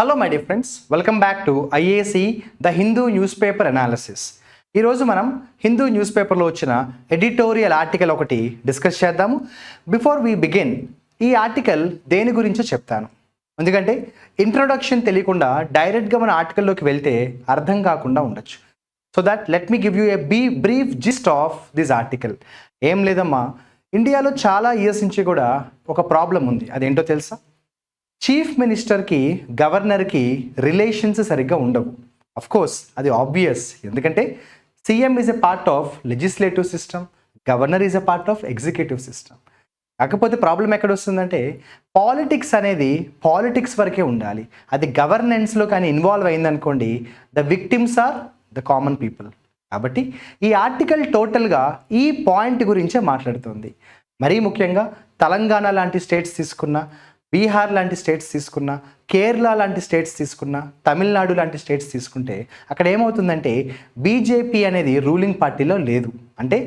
Hello my dear friends, welcome back to IAC the Hindu news paper analysis. ఈరోజు మనం Hindu news పేపర్లో వచ్చిన editorial article ఒకటి డిస్కస్ చేద్దాము. బిఫోర్ వీ బిగిన్, ఈ ఆర్టికల్ దేని గురించో చెప్తాను. ఎందుకంటే ఇంట్రొడక్షన్ తెలియకుండా డైరెక్ట్గా మన ఆర్టికల్లోకి వెళ్తే అర్థం కాకుండా ఉండొచ్చు. So that let me give you a brief gist of this article. ఏం లేదమ్మా, ఇండియాలో చాలా ఇయర్స్ నుంచి కూడా ఒక ప్రాబ్లం ఉంది. అదేంటో తెలుసా? చీఫ్ మినిస్టర్కి గవర్నర్కి రిలేషన్స్ సరిగ్గా ఉండవు. కోర్స్ అది ఆబ్వియస్, ఎందుకంటే CM is a part of legislative system, governor is a part of executive system. కాకపోతే ప్రాబ్లం ఎక్కడ వస్తుందంటే పాలిటిక్స్ అనేది పాలిటిక్స్ వరకే ఉండాలి. అది గవర్నెన్స్లో కానీ ఇన్వాల్వ్ అయిందనుకోండి, the victims are the common people. కాబట్టి ఈ ఆర్టికల్ టోటల్గా ఈ పాయింట్ గురించే మాట్లాడుతుంది. మరీ ముఖ్యంగా తెలంగాణ లాంటి స్టేట్స్ తీసుకున్నా, బీహార్ లాంటి స్టేట్స్ తీసుకున్నా, కేరళ లాంటి స్టేట్స్ తీసుకున్నా, తమిళనాడు లాంటి స్టేట్స్ తీసుకుంటే అక్కడ ఏమవుతుందంటే బీజేపీ అనేది రూలింగ్ పార్టీలో లేదు. అంటే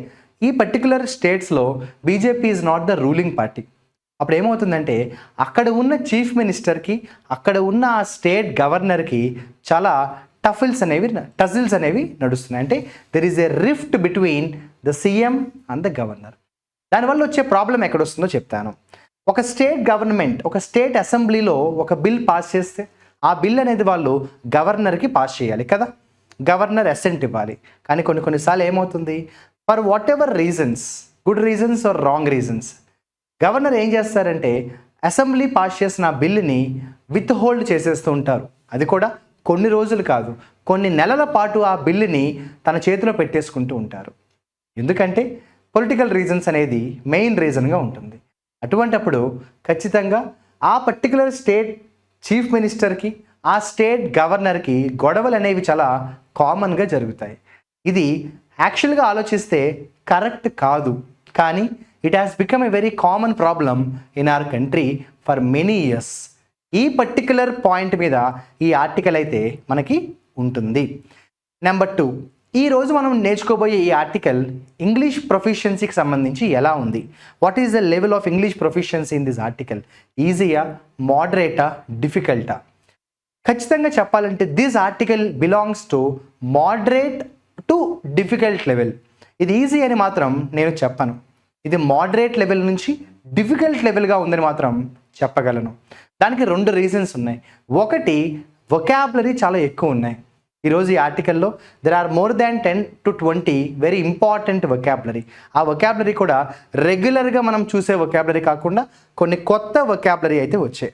ఈ పర్టికులర్ స్టేట్స్లో BJP is not the ruling party. అప్పుడు ఏమవుతుందంటే అక్కడ ఉన్న చీఫ్ మినిస్టర్కి, అక్కడ ఉన్న ఆ స్టేట్ గవర్నర్కి చాలా టజిల్స్ అనేవి నడుస్తున్నాయి. అంటే there is a rift between the CM and the governor. దానివల్ల వచ్చే ప్రాబ్లం ఎక్కడ వస్తుందో చెప్తాను. ఒక స్టేట్ గవర్నమెంట్, ఒక స్టేట్ అసెంబ్లీలో ఒక బిల్ పాస్ చేస్తే ఆ బిల్ అనేది వాళ్ళు గవర్నర్కి పాస్ చేయాలి కదా, గవర్నర్ అసెంట్ ఇవ్వాలి. కానీ కొన్నిసార్లు ఏమవుతుంది, for whatever reasons, good reasons or wrong reasons, governor ఏం చేస్తారంటే అసెంబ్లీ పాస్ చేసిన ఆ బిల్లుని విత్ హోల్డ్ చేసేస్తూ ఉంటారు. అది కూడా కొన్ని రోజులు కాదు, కొన్ని నెలల పాటు ఆ బిల్లుని తన చేతిలో పెట్టేసుకుంటూ ఉంటారు. ఎందుకంటే పొలిటికల్ రీజన్స్ అనేది మెయిన్ రీజన్గా ఉంటుంది. అటువంటప్పుడు ఖచ్చితంగా ఆ పర్టికులర్ స్టేట్ చీఫ్ మినిస్టర్కి, ఆ స్టేట్ గవర్నర్కి గొడవలు అనేవి చాలా కామన్గా జరుగుతాయి. ఇది యాక్చువల్గా ఆలోచిస్తే కరెక్ట్ కాదు, కానీ it has become a very common problem in our country for many years. ఈ పర్టికులర్ పాయింట్ మీద ఈ ఆర్టికల్ అయితే మనకి ఉంటుంది. నెంబర్ 2, ఈరోజు మనం నేర్చుకోబోయే ఈ ఆర్టికల్ ఇంగ్లీష్ ప్రొఫిషియన్సీకి సంబంధించి ఎలా ఉంది. What is the level of English proficiency in this article? ఈజీయా, మోడరేటా, డిఫికల్టా? ఖచ్చితంగా చెప్పాలంటే this article belongs to moderate to difficult level. ఇది ఈజీ అని మాత్రం నేను చెప్పను. ఇది మోడరేట్ లెవెల్ నుంచి డిఫికల్ట్ లెవెల్గా ఉందని మాత్రం చెప్పగలను. దానికి 2 రీజన్స్ ఉన్నాయి. ఒకటి, వొకాబులరీ చాలా ఎక్కువ ఉన్నాయి. ఈరోజు ఈ ఆర్టికల్లో there are more than 10 to 20 very important vocabulary. ఆ వొకాబులరీ కూడా రెగ్యులర్గా మనం చూసే వొకాబులరీ కాకుండా కొన్ని కొత్త వొకాబులరీ అయితే వచ్చాయి.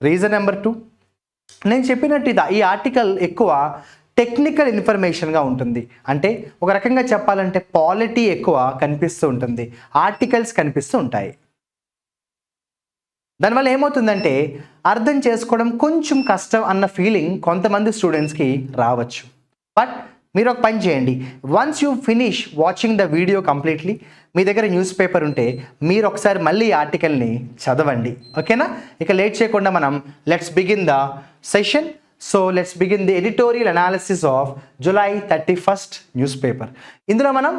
రీజన్ నెంబర్ 2, నేను చెప్పినట్టు ఈ ఆర్టికల్ ఎక్కువ టెక్నికల్ ఇన్ఫర్మేషన్గా ఉంటుంది. అంటే ఒక రకంగా చెప్పాలంటే పాలిటీ ఎక్కువ కనిపిస్తూ ఉంటుంది, ఆర్టికల్స్ కనిపిస్తూ ఉంటాయి. దానివల్ల ఏమవుతుందంటే అర్థం చేసుకోవడం కొంచెం కష్టం అన్న ఫీలింగ్ కొంతమంది స్టూడెంట్స్కి రావచ్చు. బట్ మీరు ఒక పని చేయండి, once you finish watching the video completely, మీ దగ్గర న్యూస్ పేపర్ ఉంటే మీరు ఒకసారి మళ్ళీ ఈ ఆర్టికల్ని చదవండి. ఓకేనా? ఇక లేట్ చేయకుండా మనం let's begin the session. So let's begin the editorial analysis of July 31st news paper. ఇందులో మనం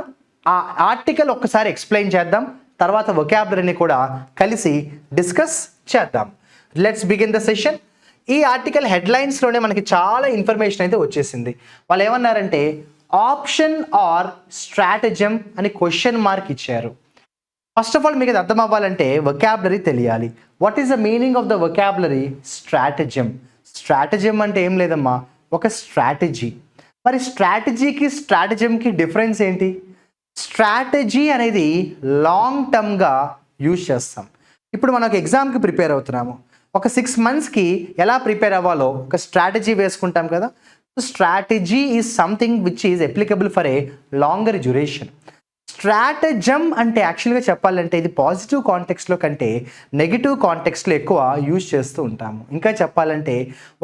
ఆ ఆర్టికల్ ఒక్కసారి ఎక్స్ప్లెయిన్ చేద్దాం, తర్వాత వొకాబులరీని కూడా కలిసి డిస్కస్ చేద్దాం. Let's begin the session. ఈ ఆర్టికల్ హెడ్లైన్స్లోనే మనకి చాలా ఇన్ఫర్మేషన్ అయితే వచ్చేసింది. వాళ్ళు ఏమన్నారంటే ఆప్షన్ ఆర్ స్ట్రాటజం అని క్వశ్చన్ మార్క్ ఇచ్చారు. ఫస్ట్ ఆఫ్ ఆల్ మీకు అది అర్థం అవ్వాలంటే వొకాబులరీ తెలియాలి. What is the meaning of the vocabulary? Stratagem. Stratagem అంటే ఏం లేదమ్మా, ఒక స్ట్రాటజీ. మరి స్ట్రాటజీకి స్ట్రాటజంకి డిఫరెన్స్ ఏంటి? స్ట్రాటజీ అనేది లాంగ్ టర్మ్గా యూజ్ చేస్తాం. ఇప్పుడు మనం ఒక ఎగ్జామ్కి ప్రిపేర్ అవుతున్నాము, ఒక 6 monthsకి ఎలా ప్రిపేర్ అవ్వాలో ఒక స్ట్రాటజీ వేసుకుంటాం కదా. Strategy is something which is applicable for a longer duration. Stratagem అంటే యాక్చువల్గా చెప్పాలంటే ఇది పాజిటివ్ కాంటెక్స్ట్లో కంటే నెగిటివ్ కాంటెక్స్ట్లో ఎక్కువ యూజ్ చేస్తూ ఉంటాము. ఇంకా చెప్పాలంటే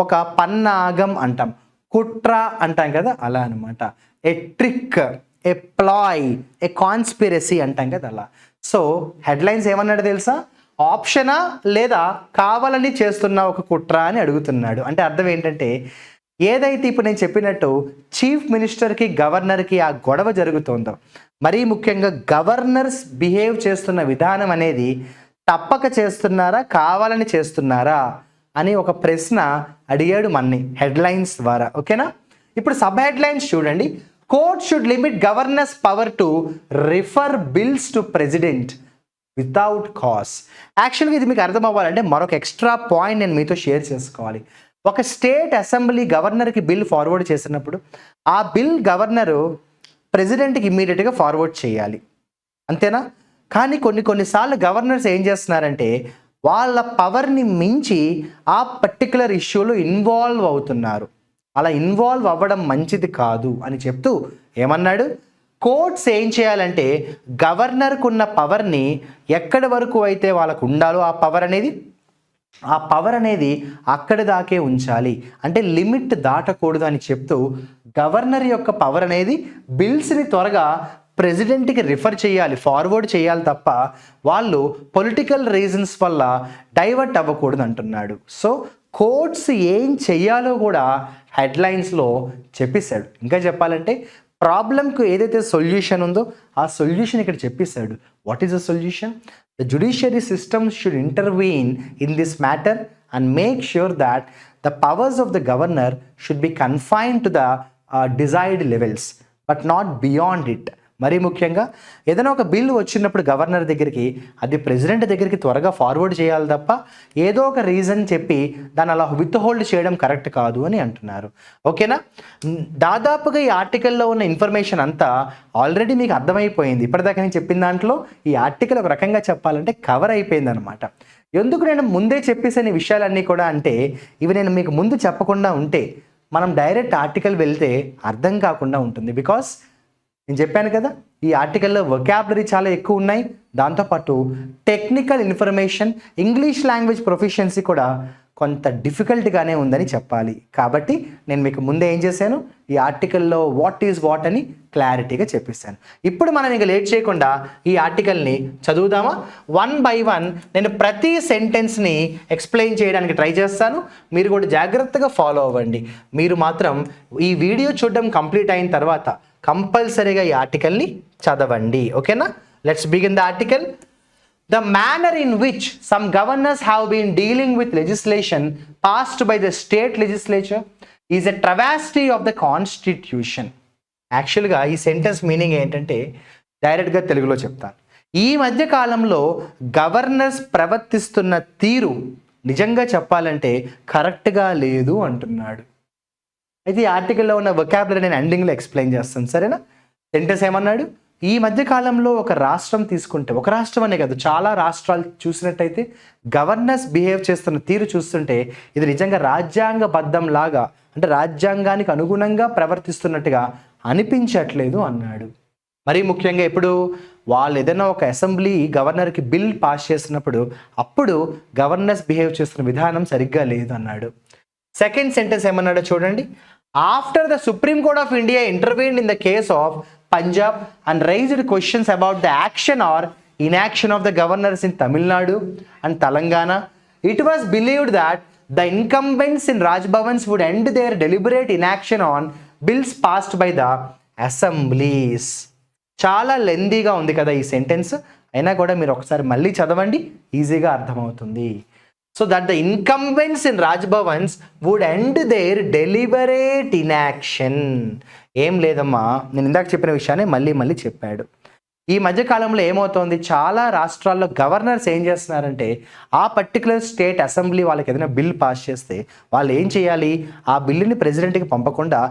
ఒక పన్నాగం అంటాం, కుట్ర అంటాం కదా, అలా అనమాట. ఏ ట్రిక్, ఏ ప్లాయ్, ఏ కాన్స్పిరసీ అంటాం కదా, అలా. సో హెడ్లైన్స్ ఏమన్నాడు తెలుసా? ఆప్షనా లేదా కావాలని చేస్తున్న ఒక కుట్ర అని అడుగుతున్నాడు. అంటే అర్థం ఏంటంటే ఏదైతే ఇప్పుడు నేను చెప్పినట్టు చీఫ్ మినిస్టర్కి గవర్నర్కి ఆ గొడవ జరుగుతుందో, మరీ ముఖ్యంగా గవర్నర్స్ బిహేవ్ చేస్తున్న విధానం అనేది తప్పక చేస్తున్నారా, కావాలని చేస్తున్నారా అని ఒక ప్రశ్న అడిగాడు మన్ని హెడ్లైన్స్ ద్వారా. ఓకేనా, ఇప్పుడు సబ్ హెడ్లైన్స్ చూడండి. Court should limit governors power to refer bills to president without cause. యాక్చువల్గా ఇది మీకు అర్థం అవ్వాలంటే మరొక ఎక్స్ట్రా పాయింట్ నేను మీతో షేర్ చేసుకోవాలి. ఒక స్టేట్ అసెంబ్లీ గవర్నర్కి బిల్ ఫార్వర్డ్ చేసినప్పుడు ఆ బిల్ గవర్నరు ప్రెసిడెంట్కి ఇమ్మీడియట్గా ఫార్వర్డ్ చేయాలి, అంతేనా? కానీ కొన్నిసార్లు గవర్నర్స్ ఏం చేస్తున్నారంటే వాళ్ళ పవర్ని మించి ఆ పర్టికులర్ ఇష్యూలో ఇన్వాల్వ్ అవుతున్నారు. అలా ఇన్వాల్వ్ అవ్వడం మంచిది కాదు అని చెప్తూ ఏమన్నాడు, కోర్ట్స్ ఏం చేయాలంటే గవర్నర్కు ఉన్న పవర్ని ఎక్కడి వరకు అయితే వాళ్ళకు ఉండాలో ఆ పవర్ అనేది అక్కడి దాకే ఉంచాలి, అంటే లిమిట్ దాటకూడదు అని చెప్తూ గవర్నర్ యొక్క పవర్ అనేది బిల్స్ని త్వరగా ప్రెసిడెంట్కి రిఫర్ చేయాలి, ఫార్వర్డ్ చేయాలి తప్ప వాళ్ళు పొలిటికల్ రీజన్స్ వల్ల డైవర్ట్ అవ్వకూడదు అంటున్నాడు. సో కోర్ట్స్ ఏం చెయ్యాలో కూడా హెడ్లైన్స్లో చెప్పేశాడు. ఇంకా చెప్పాలంటే ప్రాబ్లంకు ఏదైతే సొల్యూషన్ ఉందో ఆ సొల్యూషన్ ఇక్కడ చెప్పేశాడు. What is the solution? The judiciary system should intervene in this matter and make sure that the powers of the governor should be confined to the desired levels, but not beyond it. మరీ ముఖ్యంగా ఏదైనా ఒక bill వచ్చినప్పుడు governor దగ్గరికి అది president దగ్గరికి త్వరగా forward చేయాలి తప్ప ఏదో ఒక రీజన్ చెప్పి దాన్ని అలా విత్ హోల్డ్ చేయడం కరెక్ట్ కాదు అని అంటున్నారు. ఓకేనా, దాదాపుగా ఈ ఆర్టికల్లో ఉన్న ఇన్ఫర్మేషన్ అంతా ఆల్రెడీ మీకు అర్థమైపోయింది. ఇప్పటిదాకా నేను చెప్పిన దాంట్లో ఈ ఆర్టికల్ ఒక రకంగా చెప్పాలంటే కవర్ అయిపోయింది అనమాట. ఎందుకు నేను ముందే చెప్పేసిన విషయాలన్నీ కూడా అంటే ఇవి నేను మీకు ముందు చెప్పకుండా ఉంటే మనం డైరెక్ట్ ఆర్టికల్ వెళ్తే అర్థం కాకుండా ఉంటుంది. బికాస్ నేను చెప్పాను కదా ఈ ఆర్టికల్లో వొకాబులరీ చాలా ఎక్కువ ఉన్నాయి, దాంతోపాటు technical information, English language proficiency కూడా కొంత డిఫికల్ట్గానే ఉందని చెప్పాలి. కాబట్టి నేను మీకు ముందే ఏం చేశాను, ఈ ఆర్టికల్లో వాట్ ఈజ్ వాట్ అని క్లారిటీగా చెప్పేశాను. ఇప్పుడు మనం ఇంకా లేట్ చేయకుండా ఈ ఆర్టికల్ని చదువుదామా? వన్ బై వన్ నేను ప్రతి సెంటెన్స్ని ఎక్స్ప్లెయిన్ చేయడానికి ట్రై చేస్తాను, మీరు కూడా జాగ్రత్తగా ఫాలో అవ్వండి. మీరు మాత్రం ఈ వీడియో చూడడం కంప్లీట్ అయిన తర్వాత కంపల్సరీగా ఈ ఆర్టికల్ని చదవండి. ఓకేనా, let's begin the article. The manner in which some governors have been dealing with legislation passed by the state legislature is a travesty of the constitution. యాక్చువల్గా ఈ సెంటెన్స్ మీనింగ్ ఏంటంటే డైరెక్ట్గా తెలుగులో చెప్తాను. ఈ మధ్య కాలంలో గవర్నర్స్ ప్రవర్తిస్తున్న తీరు నిజంగా చెప్పాలంటే కరెక్ట్గా లేదు అంటున్నాడు. అయితే ఈ ఆర్టికల్లో ఉన్న వొకాబులరీ నేను ఎండింగ్లో ఎక్స్ప్లెయిన్ చేస్తాను, సరేనా? సెంటెన్స్ ఏమన్నాడు, ఈ మధ్య కాలంలో ఒక రాష్ట్రం తీసుకుంటే, ఒక రాష్ట్రం అనే కాదు చాలా రాష్ట్రాలు చూసినట్టయితే గవర్నర్స్ బిహేవ్ చేస్తున్న తీరు చూస్తుంటే ఇది నిజంగా రాజ్యాంగబద్ధం లాగా, అంటే రాజ్యాంగానికి అనుగుణంగా ప్రవర్తిస్తున్నట్టుగా అనిపించట్లేదు అన్నాడు. మరీ ముఖ్యంగా ఇప్పుడు వాళ్ళు ఏదైనా ఒక అసెంబ్లీ గవర్నర్కి బిల్ పాస్ చేస్తున్నప్పుడు అప్పుడు గవర్నర్స్ బిహేవ్ చేస్తున్న విధానం సరిగ్గా లేదు అన్నాడు. సెకండ్ సెంటెన్స్ ఏమన్నాడో చూడండి. After the supreme court of India intervened in the case of Punjab and raised questions about the action or inaction of the governors in Tamil Nadu and Telangana, it was believed that the incumbents in Raj Bhavans would end their deliberate inaction on bills passed by the assemblies. చాలా లెందీగా ఉంది కదా ఈ sentence, అయినా కూడా మీరు ఒకసారి మళ్ళీ చదవండి, ఈజీగా అర్థమవుతుంది. So that the incumbents in Raj Bhavans would end their deliberate inaction. ఏం లేదమ్మా, నేను ఇందాక చెప్పిన విషయాన్ని మళ్ళీ చెప్పాడు. ఈ మధ్యకాలంలో ఏమవుతోంది, చాలా రాష్ట్రాల్లో గవర్నర్స్ ఏం చేస్తున్నారంటే ఆ పర్టికులర్ స్టేట్ అసెంబ్లీ వాళ్ళకి ఏదైనా బిల్ పాస్ చేస్తే వాళ్ళు ఏం చేయాలి, ఆ బిల్లుని ప్రెసిడెంట్కి పంపకుండా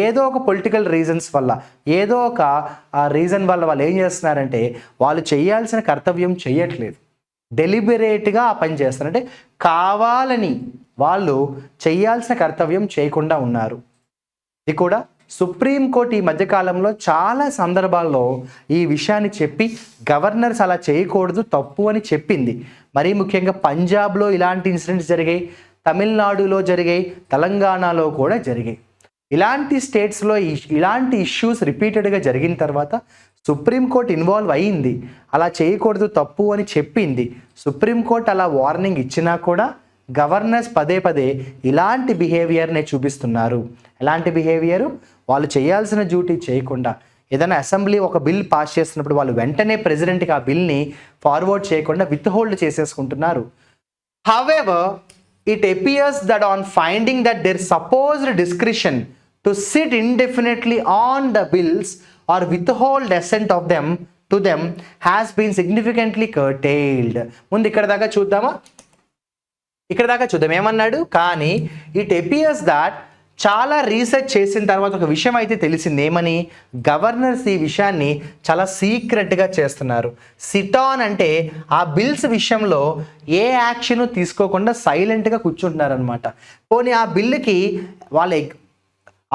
ఏదో ఒక పొలిటికల్ రీజన్స్ వల్ల, ఏదో ఒక రీజన్ వల్ల వాళ్ళు ఏం చేస్తున్నారంటే వాళ్ళు చేయాల్సిన కర్తవ్యం చేయట్లేదు, డెలిబరేట్గా ఆ పని చేస్తారు, అంటే కావాలని వాళ్ళు చేయాల్సిన కర్తవ్యం చేయకుండా ఉన్నారు. ఇది కూడా సుప్రీంకోర్టు ఈ మధ్యకాలంలో చాలా సందర్భాల్లో ఈ విషయాన్ని చెప్పి గవర్నర్స్ అలా చేయకూడదు, తప్పు అని చెప్పింది. మరీ ముఖ్యంగా పంజాబ్లో ఇలాంటి ఇన్సిడెంట్స్ జరిగాయి, తమిళనాడులో జరిగాయి, తెలంగాణలో కూడా జరిగాయి. ఇలాంటి స్టేట్స్లో ఇలాంటి ఇష్యూస్ రిపీటెడ్గా జరిగిన తర్వాత సుప్రీంకోర్టు ఇన్వాల్వ్ అయ్యింది, అలా చేయకూడదు తప్పు అని చెప్పింది. సుప్రీంకోర్టు అలా వార్నింగ్ ఇచ్చినా కూడా గవర్నర్స్ పదే ఇలాంటి బిహేవియర్నే చూపిస్తున్నారు. ఎలాంటి బిహేవియరు, వాళ్ళు చేయాల్సిన డ్యూటీ చేయకుండా ఏదైనా అసెంబ్లీ ఒక బిల్ పాస్ చేస్తున్నప్పుడు వాళ్ళు వెంటనే ప్రెసిడెంట్కి ఆ బిల్ని ఫార్వర్డ్ చేయకుండా విత్ హోల్డ్ చేసేసుకుంటున్నారు. However it appears that on finding that their supposed discretion to sit indefinitely on the bills or withhold assent of them to them has been significantly curtailed. ముందు ఇక్కడ దాకా చూద్దాం ఏమన్నాడు. కానీ ఇట్ అపియర్స్ దాట్ చాలా రీసెర్చ్ చేసిన తర్వాత ఒక విషయం అయితే తెలిసింది. ఏమని? గవర్నర్స్ ఈ విషయాన్ని చాలా సీక్రెట్గా చేస్తున్నారు. సిట్ ఆన్ అంటే ఆ బిల్స్ విషయంలో ఏ యాక్షన్ తీసుకోకుండా సైలెంట్గా కూర్చుంటున్నారు అనమాట. పోనీ ఆ బిల్లుకి వాళ్ళ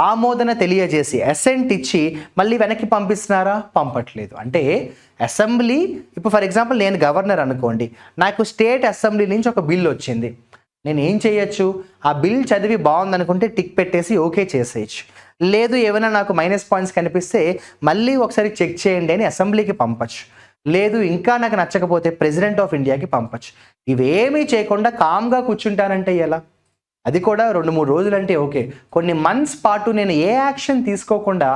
ఆమోదన తెలియజేసి అసెంట్ ఇచ్చి మళ్ళీ వెనక్కి పంపిస్తున్నారా? పంపట్లేదు. అంటే అసెంబ్లీ, ఇప్పుడు ఫర్ ఎగ్జాంపుల్ నేను గవర్నర్ అనుకోండి, నాకు స్టేట్ అసెంబ్లీ నుంచి ఒక బిల్ వచ్చింది. నేను ఏం చేయొచ్చు? ఆ బిల్ చదివి బాగుందనుకుంటే టిక్ పెట్టేసి ఓకే చేసేయచ్చు. లేదు ఏమైనా నాకు మైనస్ పాయింట్స్ కనిపిస్తే మళ్ళీ ఒకసారి చెక్ చేయండి అని అసెంబ్లీకి పంపచ్చు. లేదు ఇంకా నాకు నచ్చకపోతే ప్రెసిడెంట్ ఆఫ్ ఇండియాకి పంపచ్చు. ఇవేమీ చేయకుండా కామ్గా కూర్చుంటానంటే ఎలా? అది కూడా 2-3 రోజులు అంటే ఓకే, కొన్ని మంత్స్ పాటు నేను ఏ యాక్షన్ తీసుకోకుండా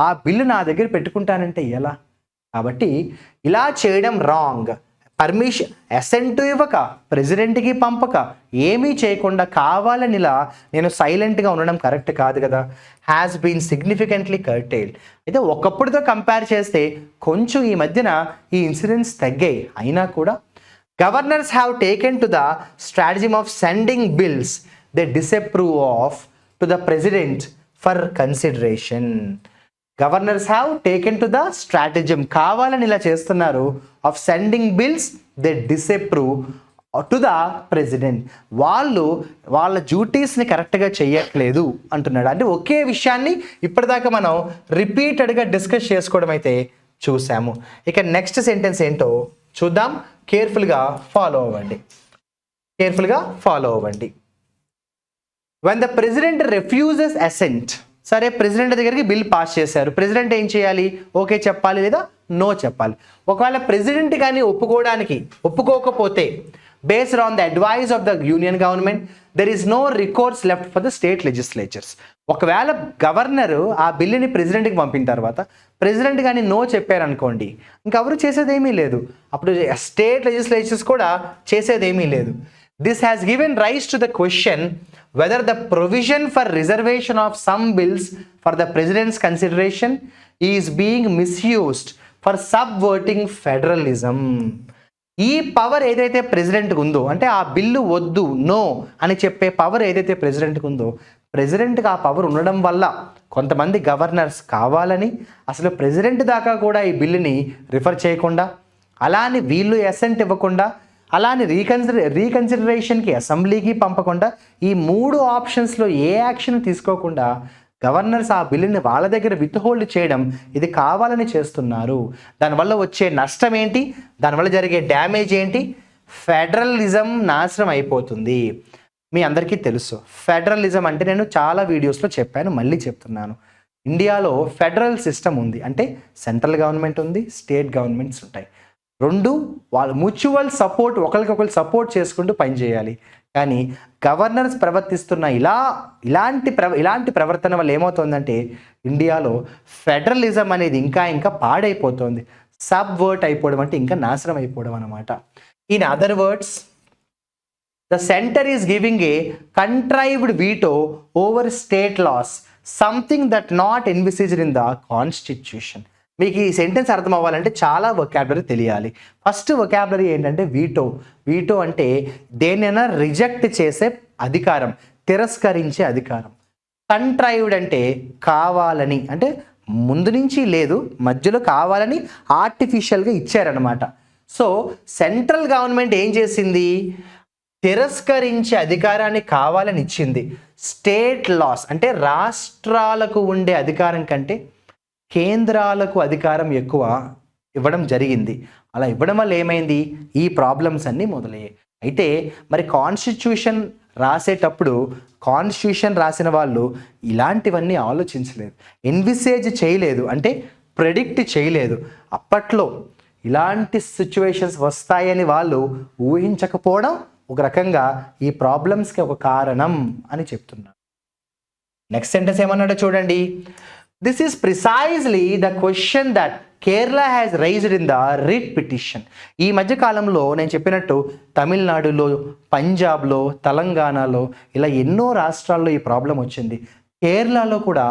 ఆ బిల్లు నా దగ్గర పెట్టుకుంటానంటే ఎలా? కాబట్టి ఇలా చేయడం రాంగ్. పర్మిషన్ అసెంట్ ఇవ్వక, ప్రెసిడెంట్కి పంపక, ఏమీ చేయకుండా కావాలని ఇలా నేను సైలెంట్గా ఉండడం కరెక్ట్ కాదు కదా. Has been significantly curtailed. అయితే ఒకప్పుడుతో కంపేర్ చేస్తే కొంచెం ఈ మధ్యన ఈ ఇన్సిడెంట్స్ తగ్గాయి. అయినా కూడా governors have taken to the strategy of sending bills they disapprove of to the president for consideration. Governors have taken to the stratagem, కావాలని ఇలా చేస్తున్నారు, of sending bills they disapprove to the president. వాళ్ళ డ్యూటీస్ని కరెక్ట్గా చేయట్లేదు అంటున్నాడు. అంటే ఒకే విషయాన్ని ఇప్పటిదాకా మనం రిపీటెడ్గా డిస్కస్ చేసుకోవడం అయితే చూసాము. ఇక నెక్స్ట్ సెంటెన్స్ ఏంటో చూద్దాం. కేర్ఫుల్గా ఫాలో అవ్వండి. When the president refuses assent, సరే ప్రెసిడెంట్ దగ్గరికి బిల్ పాస్ చేశారు. ప్రెసిడెంట్ ఏం చేయాలి? ఓకే చెప్పాలి లేదా నో చెప్పాలి. ఒకవేళ ప్రెసిడెంట్ కానీ ఒప్పుకోకపోతే based on the advice of the union government, there is no recourse left for the state legislatures. ఒకవేళ గవర్నరు ఆ బిల్లుని ప్రెసిడెంట్కి పంపిన తర్వాత ప్రెసిడెంట్ కానీ నో చెప్పారనుకోండి, ఇంకెవరు చేసేదేమీ లేదు. అప్పుడు స్టేట్ లెజిస్లేచర్స్ కూడా చేసేదేమీ లేదు. This has given rise to the question whether the provision for reservation of some bills for the president's consideration is being misused for subverting federalism. ఈ పవర్ ఏదైతే ప్రెసిడెంట్కి ఉందో, అంటే ఆ బిల్లు వద్దు నో అని చెప్పే పవర్ ఏదైతే ప్రెసిడెంట్కి ఉందో, ప్రెసిడెంట్కి ఆ పవర్ ఉండడం వల్ల కొంతమంది గవర్నర్స్ కావాలని అసలు ప్రెసిడెంట్ దాకా కూడా ఈ బిల్లుని రిఫర్ చేయకుండా, అలానే వీళ్ళు అసెంట్ ఇవ్వకుండా, అలానే రీకన్సిడరేషన్కి అసెంబ్లీకి పంపకుండా, ఈ 3 ఆప్షన్స్లో ఏ యాక్షన్ తీసుకోకుండా గవర్నర్స్ ఆ బిల్లుని వాళ్ళ దగ్గర విత్హోల్డ్ చేయడం, ఇది కావాలని చేస్తున్నారు. దానివల్ల వచ్చే నష్టం ఏంటి? దానివల్ల జరిగే డ్యామేజ్ ఏంటి? ఫెడరలిజం నాశనం అయిపోతుంది. మీ అందరికీ తెలుసు ఫెడరలిజం అంటే, నేను చాలా వీడియోస్లో చెప్పాను, మళ్ళీ చెప్తున్నాను. ఇండియాలో ఫెడరల్ సిస్టమ్ ఉంది. అంటే సెంట్రల్ గవర్నమెంట్ ఉంది, స్టేట్ గవర్నమెంట్స్ ఉంటాయి. రెండు వాళ్ళు మ్యూచువల్ సపోర్ట్, ఒకరికొకరు సపోర్ట్ చేసుకుంటూ పనిచేయాలి. కానీ గవర్నర్స్ ప్రవర్తిస్తున్న ఇలాంటి ప్రవర్తన వల్ల ఏమవుతుందంటే ఇండియాలో ఫెడరలిజం అనేది ఇంకా పాడైపోతుంది. సబ్వర్ట్ అయిపోవడం అంటే ఇంకా నాశనం అయిపోవడం అన్నమాట. In other words, the centre is giving a contrived veto over state laws, something that not envisaged in the constitution. మీకు ఈ సెంటెన్స్ అర్థం అవ్వాలంటే చాలా వొకాబులరీ తెలియాలి. ఫస్ట్ వొకాబులరీ ఏంటంటే వీటో అంటే దేన్నైనా రిజెక్ట్ చేసే అధికారం, తిరస్కరించే అధికారం. కంట్రైవ్డ్ అంటే కావాలని, అంటే ముందు నుంచి లేదు, మధ్యలో కావాలని ఆర్టిఫిషియల్గా ఇచ్చారనమాట. సో సెంట్రల్ గవర్నమెంట్ ఏం చేసింది? తిరస్కరించే అధికారాన్ని కావాలని ఇచ్చింది. స్టేట్ లాస్ అంటే రాష్ట్రాలకు ఉండే అధికారం కంటే కేంద్రాలకు అధికారం ఎక్కువ ఇవ్వడం జరిగింది. అలా ఇవ్వడం వల్ల ఏమైంది? ఈ ప్రాబ్లమ్స్ అన్నీ మొదలయ్యాయి. అయితే మరి కాన్స్టిట్యూషన్ రాసేటప్పుడు కాన్స్టిట్యూషన్ రాసిన వాళ్ళు ఇలాంటివన్నీ ఆలోచించలేదు, ఎన్విసేజ్ చేయలేదు, అంటే ప్రెడిక్ట్ చేయలేదు. అప్పట్లో ఇలాంటి సిచ్యువేషన్స్ వస్తాయని వాళ్ళు ఊహించకపోవడం ఒక రకంగా ఈ ప్రాబ్లమ్స్కి ఒక కారణం అని చెప్తున్నారు. నెక్స్ట్ సెంటెన్స్ ఏమన్నాడో చూడండి. This is precisely the question that Kerala has raised in the writ petition. ఈ మధ్య కాలంలో నేను చెప్పినట్టు తమిళనాడులో, పంజాబ్లో, తెలంగాణలో ఇలా ఎన్నో రాష్ట్రాల్లో ఈ ప్రాబ్లం వచ్చింది. కేరళలో కూడా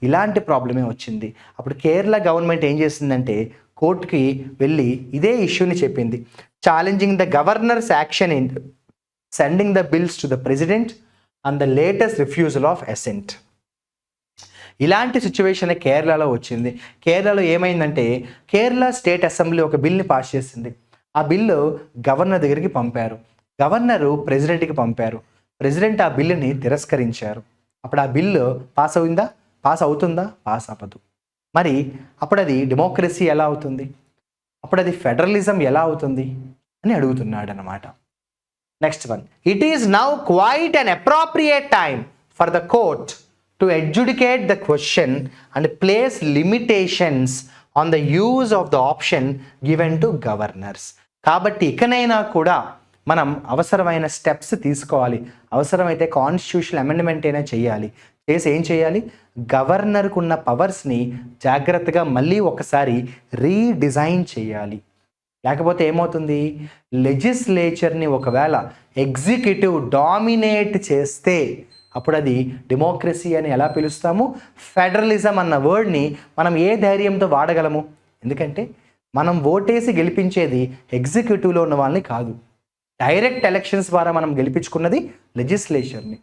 ఇలాంటి ప్రాబ్లమే వచ్చింది. అప్పుడు కేరళ గవర్నమెంట్ ఏం చేసిందంటే కోర్టుకి వెళ్ళి ఇదే ఇష్యూని చెప్పింది. Challenging the governor's action in sending the bills to the president and the latest refusal of assent. ఇలాంటి సిచ్యువేషన్ కేరళలో వచ్చింది. కేరళలో ఏమైందంటే కేరళ స్టేట్ అసెంబ్లీ ఒక బిల్ని పాస్ చేసింది. ఆ బిల్లు గవర్నర్ దగ్గరికి పంపారు. గవర్నరు ప్రెసిడెంట్కి పంపారు. ప్రెసిడెంట్ ఆ బిల్లుని తిరస్కరించారు. అప్పుడు ఆ బిల్లు పాస్ అవుతుందా? పాస్ అవ్వదు. మరి అప్పుడు అది డెమోక్రసీ ఎలా అవుతుంది? అప్పుడు అది ఫెడరలిజం ఎలా అవుతుంది అని అడుగుతున్నాడు అన్నమాట. Next one, it is now quiet an appropriate time for the court to adjudicate the question and place limitations on the use of the option given to governors. కాబట్టి ఇకనైనా కూడా మనం అవసరమైన స్టెప్స్ తీసుకోవాలి. అవసరమైతే కాన్స్టిట్యూషనల్ అమెండ్మెంట్ అయినా చేయాలి. చేసి ఏం చేయాలి? గవర్నర్కు ఉన్న పవర్స్ని జాగ్రత్తగా మళ్ళీ ఒకసారి రీడిజైన్ చేయాలి. లేకపోతే ఏమవుతుంది? లెజిస్లేచర్ని ఒకవేళ ఎగ్జిక్యూటివ్ డామినేట్ చేస్తే అప్పుడు అది డెమోక్రసీ అని ఎలా పిలుస్తాము? ఫెడరలిజం అన్న వర్డ్ని మనం ఏ ధైర్యంతో వాడగలము? ఎందుకంటే మనం ఓటేసి గెలిపించేది ఎగ్జిక్యూటివ్లో ఉన్న వాళ్ళని కాదు. డైరెక్ట్ ఎలక్షన్స్ ద్వారా మనం గెలిపించుకున్నది లెజిస్లేచర్ని.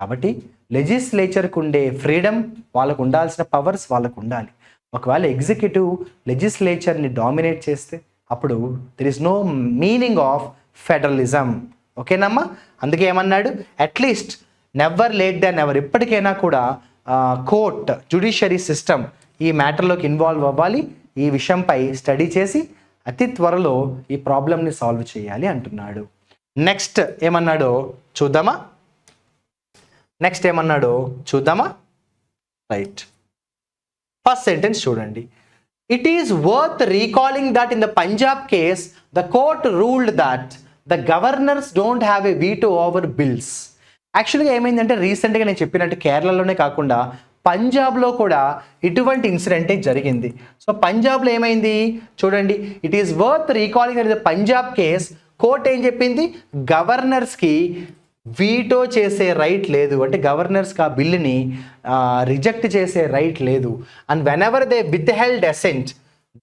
కాబట్టి లెజిస్లేచర్కు ఉండే ఫ్రీడమ్, వాళ్ళకు ఉండాల్సిన పవర్స్ వాళ్ళకు ఉండాలి. ఒకవేళ ఎగ్జిక్యూటివ్ లెజిస్లేచర్ని డామినేట్ చేస్తే అప్పుడు there is no meaning of federalism. ఓకేనమ్మా? అందుకే ఏమన్నాడు? At least never late than ever, ఇప్పటికైనా కూడా కోర్ట్, జ్యుడిషియరీ సిస్టమ్ ఈ మ్యాటర్లోకి ఇన్వాల్వ్ అవ్వాలి. ఈ విషయంపై స్టడీ చేసి అతి త్వరలో ఈ ప్రాబ్లమ్ని సాల్వ్ చేయాలి అంటున్నాడు. నెక్స్ట్ ఏమన్నాడో చూద్దామా? రైట్, ఫస్ట్ సెంటెన్స్ చూడండి. It is worth recalling that in the Punjab case the court ruled that the governors don't have a veto over bills. యాక్చువల్గా ఏమైందంటే రీసెంట్గా నేను చెప్పినట్టు కేరళలోనే కాకుండా పంజాబ్లో కూడా ఇటువంటి ఇన్సిడెంటే జరిగింది. సో పంజాబ్లో ఏమైంది చూడండి. It is worth recalling the Punjab case. Court ఏం చెప్పింది? గవర్నర్స్కి వీటో చేసే రైట్ లేదు, అంటే గవర్నర్స్కి ఆ బిల్లుని రిజెక్ట్ చేసే రైట్ లేదు. And whenever they withheld assent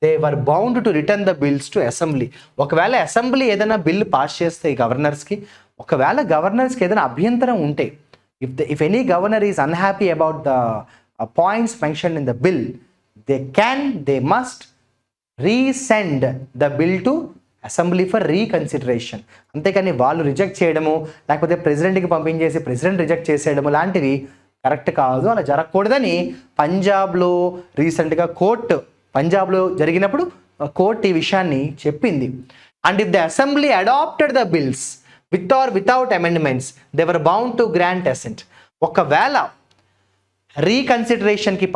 they were bound to return the bills to assembly. ఒకవేళ అసెంబ్లీ ఏదైనా బిల్లు పాస్ చేస్తే గవర్నర్స్కి, ఒకవేళ గవర్నర్స్కి ఏదైనా అభ్యంతరం ఉంటే, if any governor is unhappy about the points mention in the bill, they must resend the bill to assembly for reconsideration. అంతేకాని వాళ్ళు రిజెక్ట్ చేయడము, లేకపోతే ప్రెసిడెంట్కి పంపించేసి ప్రెసిడెంట్ రిజెక్ట్ చేసేయడము లాంటివి కరెక్ట్ కాదు. అలా జరగకూడదని పంజాబ్లో రీసెంట్గా పంజాబ్లో జరిగినప్పుడు కోర్ట్ ఈ విషయాన్ని చెప్పింది. And if the assembly adopted the bills with or without amendments they were bound to grant assent. ఒకవేళ రీకన్సిడరేషన్కి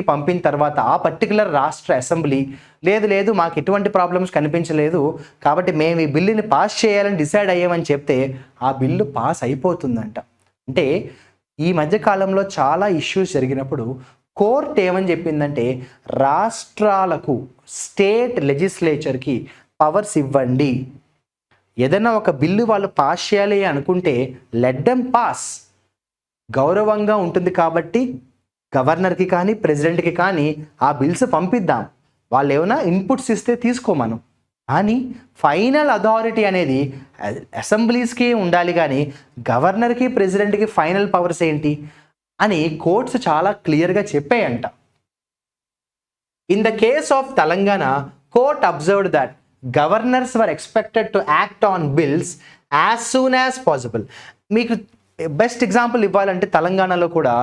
పంపిన తర్వాత ఆ పర్టికులర్ రాష్ట్ర అసెంబ్లీ లేదు మాకు ఎటువంటి ప్రాబ్లమ్స్ కనిపించలేదు కాబట్టి మేము ఈ బిల్లుని పాస్ చేయాలని డిసైడ్ అయ్యామని చెప్తే ఆ బిల్లు పాస్ అయిపోతుందంట. అంటే ఈ మధ్యకాలంలో చాలా ఇష్యూస్ జరిగినప్పుడు కోర్ట్ ఏమని చెప్పిందంటే రాష్ట్రాలకు, స్టేట్ లెజిస్లేచర్కి పవర్స్ ఇవ్వండి. ఏదైనా ఒక బిల్లు వాళ్ళు పాస్ చేయాలి అనుకుంటే లెట్ దెమ్ పాస్, గౌరవంగా ఉంటుంది కాబట్టి గవర్నర్కి కానీ ప్రెసిడెంట్కి కానీ ఆ బిల్స్ పంపిద్దాం. వాళ్ళు ఏమైనా ఇన్పుట్స్ ఇస్తే తీసుకోమను. కానీ ఫైనల్ అథారిటీ అనేది అసెంబ్లీస్కి ఉండాలి, కానీ గవర్నర్కి ప్రెసిడెంట్కి ఫైనల్ పవర్స్ ఏంటి అని కోర్ట్స్ చాలా క్లియర్గా చెప్పాయంట. In the case of Telangana, court observed that governors were expected to act on bills as soon as possible. మీకు బెస్ట్ ఎగ్జాంపుల్ ఇవ్వాలంటే తెలంగాణలో కూడా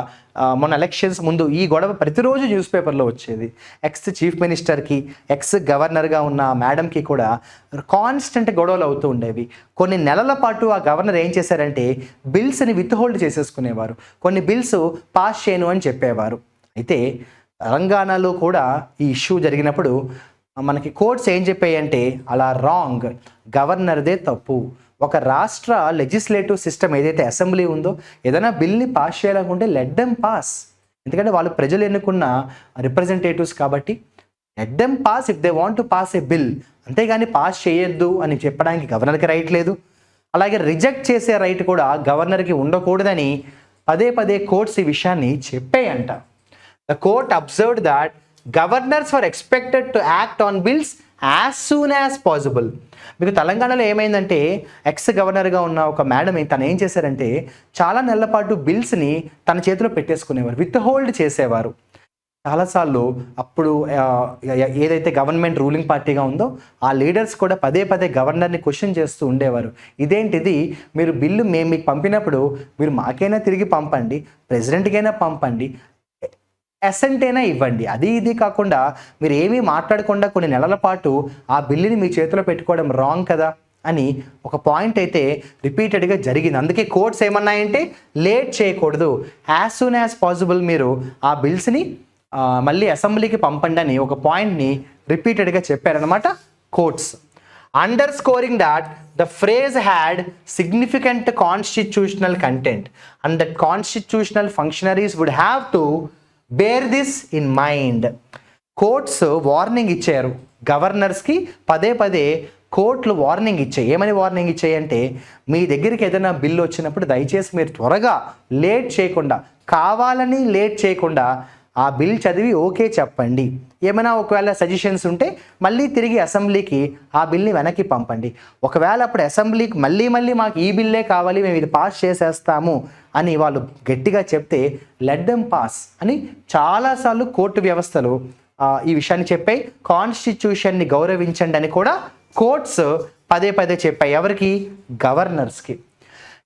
మొన్న ఎలక్షన్స్ ముందు ఈ గొడవ ప్రతిరోజు న్యూస్ పేపర్లో వచ్చేది. ఎక్స్ చీఫ్ మినిస్టర్కి, ఎక్స్ గవర్నర్గా ఉన్న మేడంకి కూడా కాన్స్టెంట్ గొడవలు అవుతూ ఉండేవి. కొన్ని నెలల పాటు ఆ గవర్నర్ ఏం చేశారంటే బిల్స్ని విత్ హోల్డ్ చేసేసుకునేవారు. కొన్ని బిల్స్ పాస్ చేయను అని చెప్పేవారు. అయితే తెలంగాణలో కూడా ఈ ఇష్యూ జరిగినప్పుడు మనకి కోర్ట్స్ ఏం చెప్పాయంటే అలా రాంగ్, గవర్నర్దే తప్పు. ఒక రాష్ట్ర లెజిస్లేటివ్ సిస్టమ్ ఏదైతే అసెంబ్లీ ఉందో ఏదైనా బిల్ని పాస్ చేయాలనుకుంటే లెట్ దెమ్ పాస్. ఎందుకంటే వాళ్ళు ప్రజలు ఎన్నుకున్న రిప్రజెంటేటివ్స్ కాబట్టి. Let them pass if they want to pass A bill. అంతేగాని పాస్ చేయొద్దు అని చెప్పడానికి గవర్నర్కి రైట్ లేదు. అలాగే రిజెక్ట్ చేసే రైట్ కూడా గవర్నర్కి ఉండకూడదని పదే పదే కోర్ట్స్ ఈ విషయాన్ని చెప్పాయంట. The court observed that governors were expected to act on bills as soon as possible. మీకు తెలంగాణలో ఏమైందంటే ఎక్స్ గవర్నర్గా ఉన్న ఒక మేడం తను ఏం చేశారంటే చాలా నెలల పాటు బిల్స్ని తన చేతిలో పెట్టేసుకునేవారు, విత్ హోల్డ్ చేసేవారు. చాలాసార్లు అప్పుడు ఏదైతే గవర్నమెంట్ రూలింగ్ పార్టీగా ఉందో ఆ లీడర్స్ కూడా పదే పదే గవర్నర్ని క్వశ్చన్ చేస్తూ ఉండేవారు. ఇదేంటిది, మీరు బిల్లు మేము మీకు పంపినప్పుడు మీరు మాకైనా తిరిగి పంపండి, ప్రెసిడెంట్కైనా పంపండి, అసెంట్ అయినా ఇవ్వండి. అది ఇది కాకుండా మీరు ఏమీ మాట్లాడకుండా కొన్ని నెలల పాటు ఆ బిల్లుని మీ చేతిలో పెట్టుకోవడం రాంగ్ కదా అని ఒక పాయింట్ అయితే రిపీటెడ్గా జరిగింది. అందుకే కోర్ట్స్ ఏమన్నాయంటే లేట్ చేయకూడదు, యాజ్ సూన్ యాజ్ పాసిబుల్ మీరు ఆ బిల్స్ని మళ్ళీ అసెంబ్లీకి పంపండి అని ఒక పాయింట్ని రిపీటెడ్గా చెప్పారనమాట courts. Underscoring that the phrase had significant constitutional content and that constitutional functionaries would have to bear this in mind. Courts warning ఇచ్చారు గవర్నర్స్కి, పదే పదే కోర్టులు వార్నింగ్ ఇచ్చాయి. ఏమని వార్నింగ్ ఇచ్చాయి అంటే మీ దగ్గరికి ఏదైనా బిల్లు వచ్చినప్పుడు దయచేసి మీరు త్వరగా లేట్ చేయకుండా, కావాలని లేట్ చేయకుండా ఆ బిల్ చదివి ఓకే చెప్పండి. ఏమైనా ఒకవేళ సజెషన్స్ ఉంటే మళ్ళీ తిరిగి అసెంబ్లీకి ఆ బిల్ని వెనక్కి పంపండి. ఒకవేళ అప్పుడు అసెంబ్లీకి మళ్ళీ మాకు ఈ బిల్లే కావాలి, మేము ఇది పాస్ చేసేస్తాము అని వాళ్ళు గట్టిగా చెప్తే లెట్ దెమ్ పాస్ అని చాలాసార్లు కోర్టు వ్యవస్థలు ఈ విషయాన్ని చెప్పాయి. కాన్స్టిట్యూషన్ని గౌరవించండి అని కూడా కోర్ట్స్ పదే పదే చెప్పాయి. ఎవరికి? గవర్నర్స్కి.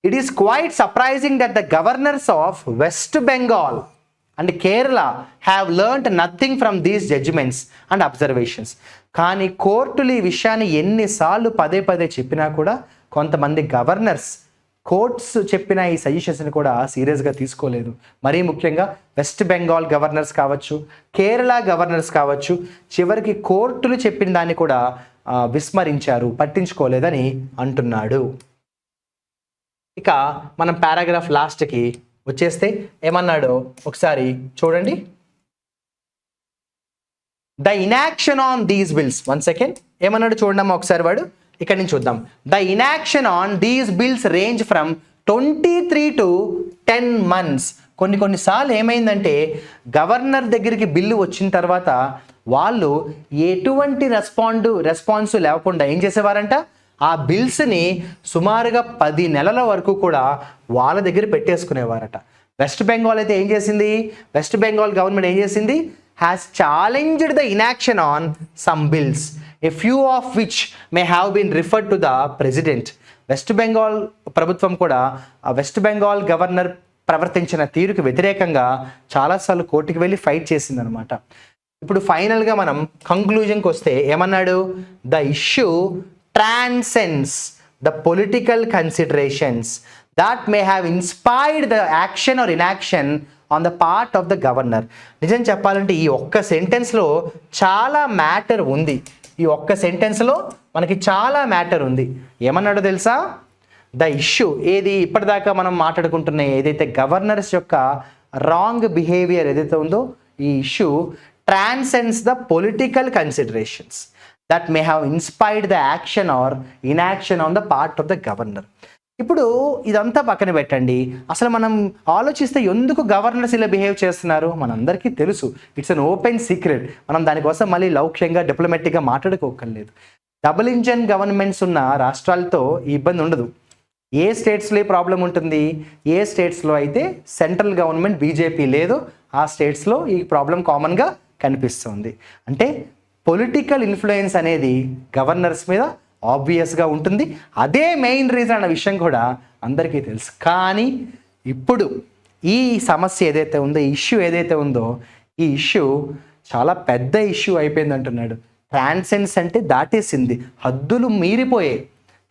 It is quite surprising that the governors of West Bengal and Kerala have learned nothing from these judgements and observations. కానీ కోర్టులు ఈ విషయాన్ని ఎన్నిసార్లు పదే పదే చెప్పినా కూడా కొంతమంది గవర్నర్స్ కోర్ట్స్ చెప్పిన ఈ సజెషన్స్ని కూడా సీరియస్గా తీసుకోలేదు. మరీ ముఖ్యంగా వెస్ట్ బెంగాల్ గవర్నర్స్ కావచ్చు, కేరళ గవర్నర్స్ కావచ్చు, చివరికి కోర్టులు చెప్పిన దాన్ని కూడా విస్మరించారు, పట్టించుకోలేదని అంటున్నాడు. ఇక మనం పారాగ్రాఫ్ లాస్ట్కి వచ్చేస్తే ఏమన్నాడో ఒకసారి చూడండి. The inaction on these bills, one second ఏమన్నాడు చూడమ్మా ఒకసారి వాడు. ఇక్కడ నుంచి చూద్దాం. The inaction on these bills range from 23 to 10 months. కొన్నిసార్లు ఏమైందంటే గవర్నర్ దగ్గరికి బిల్లు వచ్చిన తర్వాత వాళ్ళు ఎటువంటి రెస్పాన్స్ లేకుండా ఏం చేసేవారంట, ఆ బిల్స్ని సుమారుగా 10 నెలల వరకు కూడా వాళ్ళ దగ్గర పెట్టేసుకునేవారట. వెస్ట్ బెంగాల్ అయితే ఏం చేసింది, వెస్ట్ బెంగాల్ గవర్నమెంట్ ఏం చేసింది, has challenged the inaction on some bills, a few of which may have been referred to the president. West Bengal ప్రభుత్వం కూడా ఆ వెస్ట్ బెంగాల్ గవర్నర్ ప్రవర్తించిన తీరుకు వ్యతిరేకంగా చాలాసార్లు కోర్టుకు వెళ్ళి ఫైట్ చేసిందనమాట. ఇప్పుడు ఫైనల్గా మనం కంక్లూజన్కి వస్తే ఏమన్నాడు, the issue transcends the political considerations that may have inspired the action or inaction on the part of the governor. నిజం చెప్పాలంటే ఈ ఒక్క సెంటెన్స్లో చాలా మ్యాటర్ ఉంది. ఈ ఒక్క సెంటెన్స్లో మనకి చాలా మ్యాటర్ ఉంది. ఏమన్నాడో తెలుసా, ద ఇష్యూ ఏది ఇప్పటిదాకా మనం మాట్లాడుకుంటున్న ఏదైతే గవర్నర్స్ యొక్క రాంగ్ బిహేవియర్ ఏదైతే ఉందో ఈ issue transcends the political considerations that may have inspired the action or inaction on the part of the governor. ఇప్పుడు ఇదంతా పక్కన పెట్టండి, అసలు మనం ఆలోచిస్తే ఎందుకు గవర్నర్స్ ఇలా బిహేవ్ చేస్తున్నారు మనందరికీ తెలుసు. It's an open secret. మనం దానికోసం మళ్ళీ లౌక్యంగా డిప్లొమాటిక్గా మాట్లాడుకోకర్లేదు. డబుల్ ఇంజన్ గవర్నమెంట్స్ ఉన్న రాష్ట్రాలతో ఈ ఇబ్బంది ఉండదు. ఏ స్టేట్స్లో ఈ ప్రాబ్లం ఉంటుంది, ఏ స్టేట్స్లో అయితే సెంట్రల్ గవర్నమెంట్ బీజేపీ లేదో ఆ స్టేట్స్లో ఈ ప్రాబ్లం కామన్గా కనిపిస్తుంది. అంటే పొలిటికల్ ఇన్ఫ్లుయెన్స్ అనేది గవర్నర్స్ మీద ఆబ్వియస్గా ఉంటుంది. అదే మెయిన్ రీజన్ అన్న విషయం కూడా అందరికీ తెలుసు. కానీ ఇప్పుడు ఈ సమస్య ఏదైతే ఉందో, ఈ ఇష్యూ ఏదైతే ఉందో ఈ ఇష్యూ చాలా పెద్ద ఇష్యూ అయిపోయింది అంటున్నాడు. ట్రాన్సెన్స్ అంటే దాటేసింది, హద్దులు మీరిపోయాయి.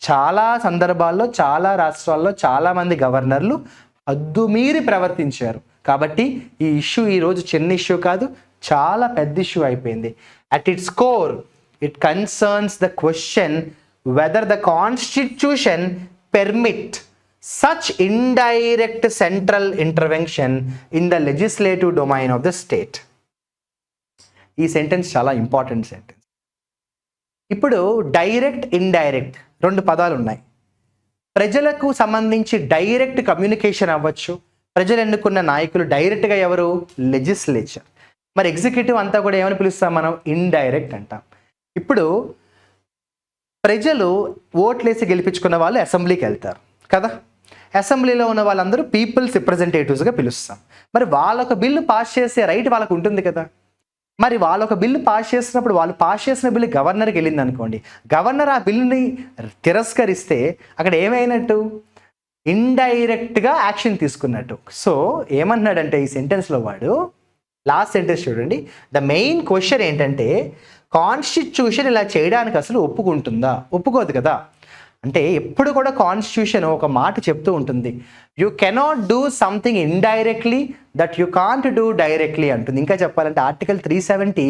చాలా సందర్భాల్లో చాలా రాష్ట్రాల్లో చాలామంది గవర్నర్లు హద్దు మీరి ప్రవర్తించారు. కాబట్టి ఈ ఇష్యూ ఈరోజు చిన్న ఇష్యూ కాదు, చాలా పెద్ద ఇష్యూ అయిపోయింది. At its core, it concerns the question whether the Constitution permit such indirect central intervention in the legislative domain of the state. ఈ సెంటెన్స్ చాలా ఇంపార్టెంట్ సెంటెన్స్. ఇప్పుడు డైరెక్ట్ ఇండైరెక్ట్ రెండు పదాలు ఉన్నాయి. ప్రజలకు సంబంధించి డైరెక్ట్ కమ్యూనికేషన్ అవ్వచ్చు. ప్రజలు ఎన్నుకున్న నాయకులు డైరెక్ట్గా ఎవరు? లెజిస్లేచర్. మరి ఎగ్జిక్యూటివ్ అంతా కూడా ఏమని పిలుస్తాం మనం? ఇండైరెక్ట్ అంటాం. ఇప్పుడు ప్రజలు ఓట్లేసి గెలిపించుకున్న వాళ్ళు అసెంబ్లీకి వెళ్తారు కదా. అసెంబ్లీలో ఉన్న వాళ్ళందరూ పీపుల్స్ రిప్రజెంటేటివ్స్గా పిలుస్తాం. మరి వాళ్ళొక బిల్లు పాస్ చేసే రైట్ వాళ్ళకు ఉంటుంది కదా. మరి వాళ్ళొక బిల్లు పాస్ చేసినప్పుడు వాళ్ళు పాస్ చేసిన బిల్లు గవర్నర్కి వెళ్ళింది అనుకోండి. గవర్నర్ ఆ బిల్లుని తిరస్కరిస్తే అక్కడ ఏమైనట్టు? ఇండైరెక్ట్గా యాక్షన్ తీసుకున్నట్టు. సో ఏమన్నాడంటే ఈ సెంటెన్స్లో వాడు, లాస్ట్ సెంటెన్స్ చూడండి, ద మెయిన్ క్వశ్చన్ ఏంటంటే కాన్స్టిట్యూషన్ ఇలా చేయడానికి అసలు ఒప్పుకుంటుందా? ఒప్పుకోదు కదా. అంటే ఎప్పుడు కూడా కాన్స్టిట్యూషన్ ఒక మాట చెప్తూ ఉంటుంది, you cannot do something indirectly that you can't do directly అంటుంది. ఇంకా చెప్పాలంటే ఆర్టికల్ 370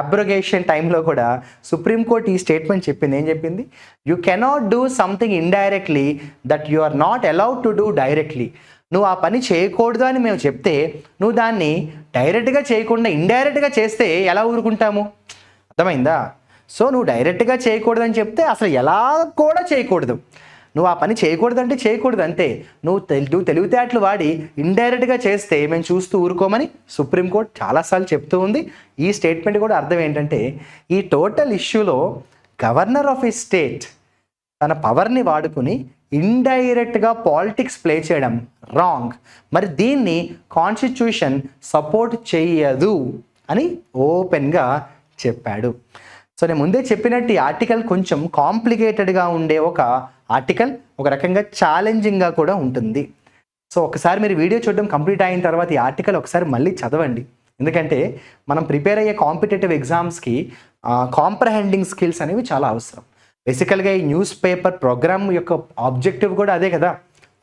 అబ్రోగేషన్ టైంలో కూడా సుప్రీంకోర్టు ఈ స్టేట్మెంట్ చెప్పింది. ఏం చెప్పింది? You cannot do something indirectly that you are not allowed to do directly. నువ్వు ఆ పని చేయకూడదు అని మేము చెప్తే నువ్వు దాన్ని డైరెక్ట్గా చేయకుండా ఇండైరెక్ట్గా చేస్తే ఎలా ఊరుకుంటాము? అర్థమైందా? సో నువ్వు డైరెక్ట్గా చేయకూడదని చెప్తే అసలు ఎలా కూడా చేయకూడదు. నువ్వు ఆ పని చేయకూడదు అంటే చేయకూడదు అంతే. నువ్వు తెలివితేటలు వాడి ఇండైరెక్ట్గా చేస్తే మేము చూస్తూ ఊరుకోమని సుప్రీంకోర్టు చాలాసార్లు చెప్తూ ఉంది. ఈ స్టేట్మెంట్ కూడా అర్థం ఏంటంటే ఈ టోటల్ ఇష్యూలో గవర్నర్ ఆఫ్ ఏ స్టేట్ తన పవర్ని వాడుకుని ఇండైరెక్ట్గా పాలిటిక్స్ ప్లే చేయడం రాంగ్. మరి దీన్ని కాన్స్టిట్యూషన్ సపోర్ట్ చేయదు అని ఓపెన్గా చెప్పాడు. సో నేను ముందే చెప్పినట్టు ఈ ఆర్టికల్ కొంచెం కాంప్లికేటెడ్గా ఉండే ఒక ఆర్టికల్, ఒక రకంగా ఛాలెంజింగ్గా కూడా ఉంటుంది. సో ఒకసారి మీరు వీడియో చూడడం కంప్లీట్ అయిన తర్వాత ఈ ఆర్టికల్ ఒకసారి మళ్ళీ చదవండి. ఎందుకంటే మనం ప్రిపేర్ అయ్యే కాంపిటేటివ్ ఎగ్జామ్స్కి కాంప్రహెండింగ్ స్కిల్స్ అనేవి చాలా అవసరం. బేసికల్గా ఈ న్యూస్ పేపర్ ప్రోగ్రామ్ యొక్క ఆబ్జెక్టివ్ కూడా అదే కదా.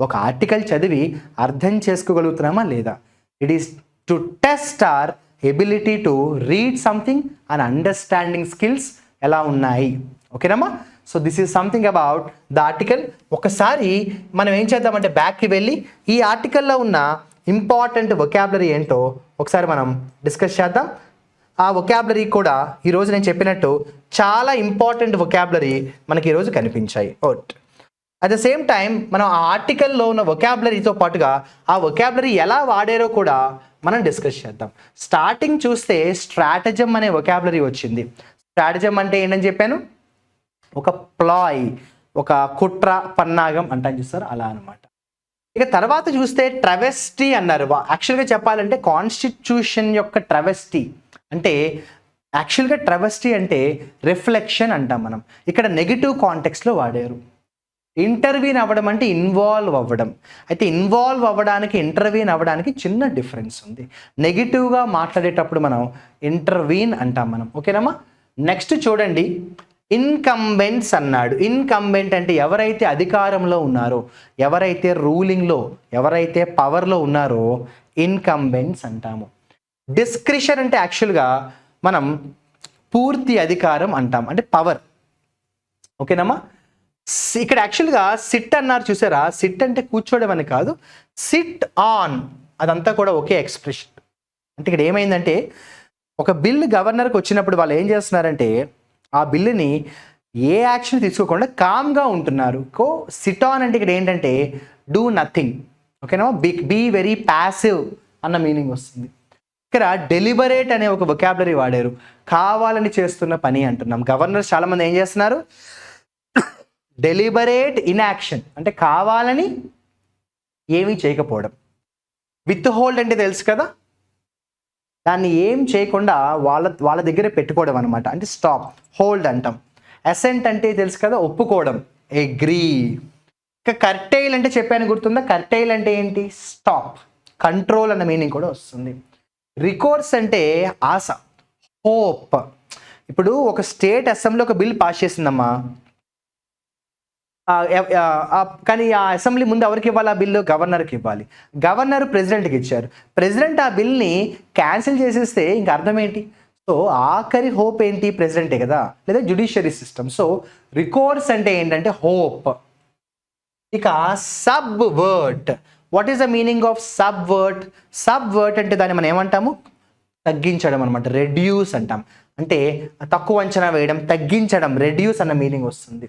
ఒక ఆర్టికల్ చదివి అర్థం చేసుకోగలుగుతున్నామా లేదా? It is to test our ability to read something and understanding skills ఎలా ఉన్నాయి. ఓకేనమ్మా? So this is something about the article. ఒకసారి మనం ఏం చేద్దామంటే బ్యాక్కి వెళ్ళి ఈ ఆర్టికల్లో ఉన్న ఇంపార్టెంట్ వొకాబులరీ ఏంటో ఒకసారి మనం డిస్కస్ చేద్దాం. ఆ వొకాబులరీ కూడా ఈరోజు నేను చెప్పినట్టు చాలా ఇంపార్టెంట్ వొకాబులరీ మనకి ఈరోజు కనిపించాయి. అట్ ద సేమ్ టైం మనం ఆ ఆర్టికల్లో ఉన్న వొకాబులరీతో పాటుగా ఆ వొకాబులరీ ఎలా వాడారో కూడా మనం డిస్కస్ చేద్దాం. స్టార్టింగ్ చూస్తే స్ట్రాటజం అనే వొకాబులరీ వచ్చింది. స్ట్రాటజం అంటే ఏంటని చెప్పాను? ఒక ప్లాయ్, ఒక కుట్ర, పన్నాగం అంటాను చూస్తారు, అలా అనమాట. ఇక తర్వాత చూస్తే ట్రవెస్టీ అన్నారు. యాక్చువల్గా చెప్పాలంటే కాన్స్టిట్యూషన్ యొక్క ట్రవెస్టీ అంటే యాక్చువల్గా ట్రవెస్టీ అంటే రిఫ్లెక్షన్ అంటాం మనం. ఇక్కడ నెగిటివ్ కాంటెక్స్లో వాడారు. ఇంటర్వ్యూన్ అవ్వడం అంటే ఇన్వాల్వ్ అవ్వడం. అయితే ఇన్వాల్వ్ అవ్వడానికి ఇంటర్వ్యూన్ అవ్వడానికి చిన్న డిఫరెన్స్ ఉంది. నెగిటివ్గా మాట్లాడేటప్పుడు మనం ఇంటర్వ్యూన్ అంటాం మనం. ఓకేనమ్మా? నెక్స్ట్ చూడండి, ఇన్కంబెంట్స్ అన్నాడు. ఇన్కంబెంట్ అంటే ఎవరైతే అధికారంలో ఉన్నారో, ఎవరైతే రూలింగ్లో, ఎవరైతే పవర్లో ఉన్నారో ఇన్కంబెంట్స్ అంటాము. డిస్క్రిషన్ అంటే యాక్చువల్గా మనం పూర్తి అధికారం అంటాం, అంటే పవర్. ఓకేనమ్మా? ఇక్కడ యాక్చువల్గా సిట్ అన్నారు చూసారా? సిట్ అంటే కూర్చోవడం అని కాదు, సిట్ ఆన్, అదంతా కూడా ఒకే ఎక్స్ప్రెషన్. అంటే ఇక్కడ ఏమైందంటే ఒక బిల్లు గవర్నర్కి వచ్చినప్పుడు వాళ్ళు ఏం చేస్తున్నారంటే ఆ బిల్లుని ఏ యాక్షన్ తీసుకోకుండా కామ్గా ఉంటున్నారు. సిట్ ఆన్ అంటే ఇక్కడ ఏంటంటే డూ నథింగ్. ఓకేనా? బీ వెరీ ప్యాసివ్ అన్న మీనింగ్ వస్తుంది. ఇక్కడ డెలిబరేట్ అనే ఒక వొకాబులరీ వాడారు. కావాలని చేస్తున్న పని అంటున్నాం. గవర్నర్స్ చాలామంది ఏం చేస్తున్నారు? డెలిబరేట్ ఇన్యాక్షన్ అంటే కావాలని ఏమీ చేయకపోవడం. విత్ హోల్డ్ అంటే తెలుసు కదా, దాన్ని ఏం చేయకుండా వాళ్ళ దగ్గర పెట్టుకోవడం అనమాట, అంటే స్టాప్. హోల్డ్ అంటాం. అసెంట్ అంటే తెలుసు కదా, ఒప్పుకోవడం, అగ్రీ. ఇక కర్టైల్ అంటే చెప్పాను, గుర్తుందా? కర్టైల్ అంటే ఏంటి? స్టాప్. కంట్రోల్ అన్న మీనింగ్ కూడా వస్తుంది. రికోర్స్ అంటే ఆశ, హోప్. ఇప్పుడు ఒక స్టేట్ అసెంబ్లీ ఒక బిల్ పాస్ చేసిందమ్మా, కానీ ఆ అసెంబ్లీ ముందు ఎవరికి ఇవ్వాలి? ఆ బిల్లు గవర్నర్కి ఇవ్వాలి. గవర్నర్ ప్రెసిడెంట్కి ఇచ్చారు. ప్రెసిడెంట్ ఆ బిల్ని క్యాన్సిల్ చేసేస్తే ఇంక అర్థం ఏంటి? సో ఆఖరి హోప్ ఏంటి? ప్రెసిడెంటే కదా, లేదా జ్యుడిషియరీ సిస్టమ్. సో రికోర్స్ అంటే ఏంటంటే హోప్. ఇక subvert. What is the meaning of subvert? Subvert అంటే దాన్ని మనం ఏమంటాము? తగ్గించడం అనమాట, రెడ్యూస్ అంటాం. అంటే తక్కువ అంచనా వేయడం, తగ్గించడం, రెడ్యూస్ అన్న మీనింగ్ వస్తుంది.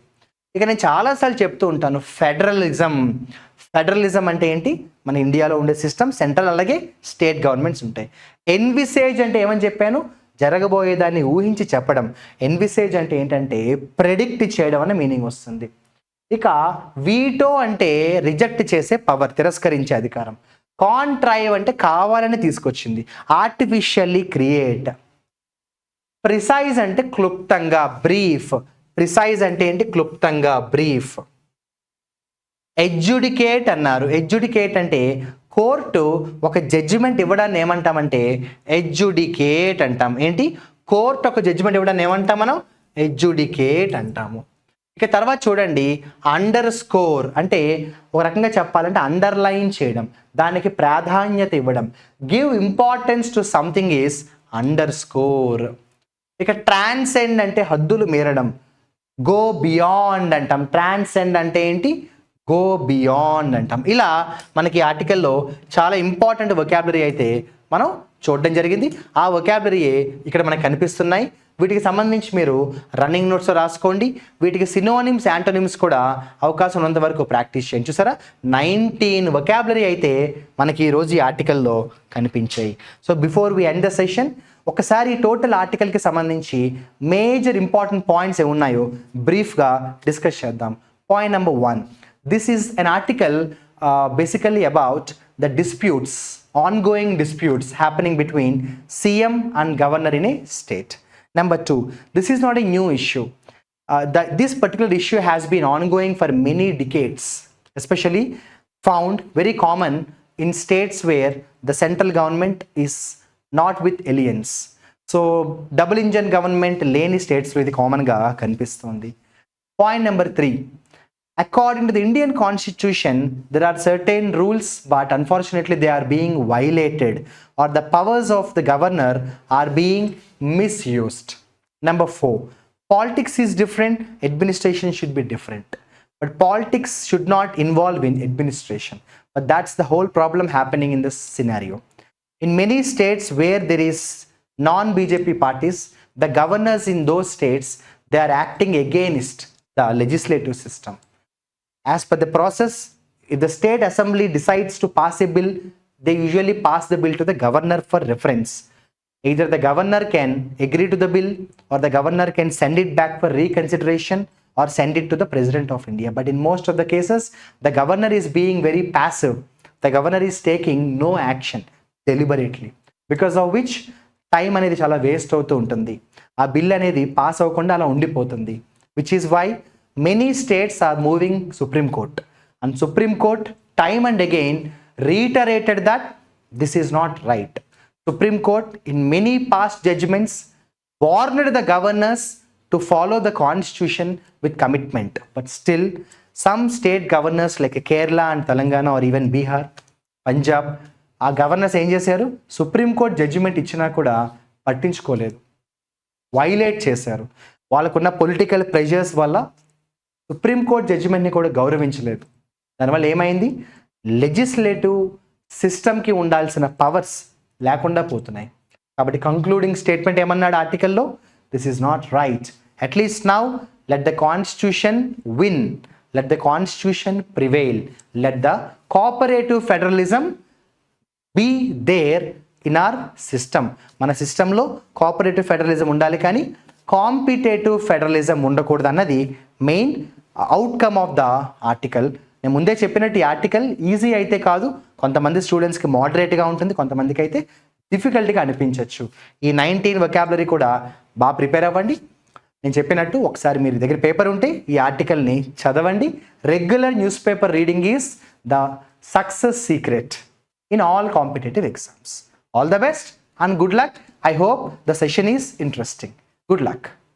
ఇక నేను చాలాసార్లు చెప్తూ ఉంటాను, ఫెడరలిజం. ఫెడరలిజం అంటే ఏంటి? మన ఇండియాలో ఉండే సిస్టమ్, సెంట్రల్ అలాగే స్టేట్ గవర్నమెంట్స్ ఉంటాయి. ఎన్విసేజ్ అంటే ఏమని చెప్పాను? జరగబోయేదాన్ని ఊహించి చెప్పడం. ఎన్విసేజ్ అంటే ఏంటంటే ప్రెడిక్ట్ చేయడం అనే మీనింగ్ వస్తుంది. ఇక వీటో అంటే రిజెక్ట్ చేసే పవర్, తిరస్కరించే అధికారం. కాంట్రైవ్ అంటే కావాలని తీసుకొచ్చింది, ఆర్టిఫిషియల్లీ క్రియేట్. ప్రిసైజ్ అంటే క్లుప్తంగా, బ్రీఫ్. ప్రిసైజ్ అంటే ఏంటి? క్లుప్తంగా, బ్రీఫ్. ఎడ్జుడికేట్ అన్నారు. ఎడ్జుడికేట్ అంటే కోర్టు ఒక జడ్జిమెంట్ ఇవ్వడాన్ని ఏమంటామంటే ఎడ్జుడికేట్ అంటాం. ఏంటి? కోర్టు ఒక జడ్జిమెంట్ ఇవ్వడాన్ని ఏమంటాం మనం? ఎడ్జుడికేట్ అంటాము. ఇక తర్వాత చూడండి, అండర్ స్కోర్ అంటే ఒక రకంగా చెప్పాలంటే అండర్లైన్ చేయడం, దానికి ప్రాధాన్యత ఇవ్వడం. Give importance to something is under score. ఇక ట్రాన్సెండ్ అంటే హద్దులు మీరడం, గో బియాండ్ అంటాం. ట్రాన్సెండ్ అంటే ఏంటి? గో బియాండ్ అంటాం. ఇలా మనకి ఆర్టికల్లో చాలా ఇంపార్టెంట్ వొకాబులరీ అయితే మనం చూడడం జరిగింది. ఆ వొకాబులరీయే ఇక్కడ మనకు కనిపిస్తున్నాయి. వీటికి సంబంధించి మీరు రన్నింగ్ నోట్స్ రాసుకోండి. వీటికి సినోనిమ్స్, యాంటోనిమ్స్ కూడా అవకాశం ఉన్నంత వరకు ప్రాక్టీస్ చేయండి. చూసారా, 19 వొకాబులరీ అయితే మనకి ఈరోజు ఈ ఆర్టికల్లో కనిపించాయి. So before we end the session, ఒకసారి టోటల్ ఆర్టికల్కి సంబంధించి మేజర్ ఇంపార్టెంట్ పాయింట్స్ ఏమున్నాయో బ్రీఫ్గా డిస్కస్ చేద్దాం. Point number 1, this is an article basically about the disputes, ongoing disputes happening between CM and governor in a state. Number 2, this is not a new issue. This particular issue has been ongoing for many decades, especially found very common in states where the central government is not with alliance. So double engine government లేని స్టేట్స్లో ఇది కామన్గా కనిపిస్తుంది. Point number 3, according to the Indian Constitution, there are certain rules, but unfortunately they are being violated, or the powers of the governor are being misused. Number 4, politics is different, administration should be different. But politics should not involve in administration. But that's the whole problem happening in this scenario. In many states where there is non-BJP parties, the governors in those states, they are acting against the legislative system. As per the process, if the state assembly decides to pass a bill, they usually pass the bill to the governor for reference. Either the governor can agree to the bill, or the governor can send it back for reconsideration, or send it to the President of India. But in most of the cases, the governor is being very passive. The governor is taking no action deliberately, because of which time అనేది చాలా waste అవుతూ ఉంటుంది. ఆ bill అనేది pass అవ్వకుండా అలా ఉండిపోతుంది. Which is why many states are moving Supreme Court, and Supreme Court time and again reiterated that this is not right. Supreme Court in many past judgments warned the governors to follow the constitution with commitment, but still some state governors like Kerala and Telangana or even Bihar, Punjab, ఆ governors ఏం చేశారు? Supreme court judgement ఇచ్చినా కూడా పట్టించుకోలేదు, violate చేశారు. వాళ్ళకున్న political pressures వల్ల supreme court జడ్జిమెంట్ని కూడా గౌరవించలేదు. దానివల్ల ఏమైంది? లెజిస్లేటివ్ సిస్టమ్కి ఉండాల్సిన పవర్స్ లేకుండా పోతున్నాయి. కాబట్టి కంక్లూడింగ్ స్టేట్మెంట్ ఏమన్నాడు ఆర్టికల్లో? This is not right. At least now let the constitution win, let the constitution prevail, let the cooperative federalism be there in our system. మన సిస్టంలో కోఆపరేటివ్ ఫెడరలిజం ఉండాలి, కానీ కాంపిటేటివ్ ఫెడరలిజం ఉండకూడదు అన్నది main outcome of the article. నేను ముందే చెప్పినట్టు ఈ ఆర్టికల్ ఈజీ అయితే కాదు, కొంతమంది స్టూడెంట్స్కి మోడరేట్గా ఉంటుంది, కొంతమందికి అయితే డిఫికల్ట్గా అనిపించవచ్చు. ఈ 19 వొకాబులరీ కూడా బాగా ప్రిపేర్ అవ్వండి. నేను చెప్పినట్టు ఒకసారి మీరు దగ్గర పేపర్ ఉంటే ఈ ఆర్టికల్ని చదవండి. Regular news paper reading is the success secret in all competitive exams. All the best and good luck. I hope the session is interesting. Good luck.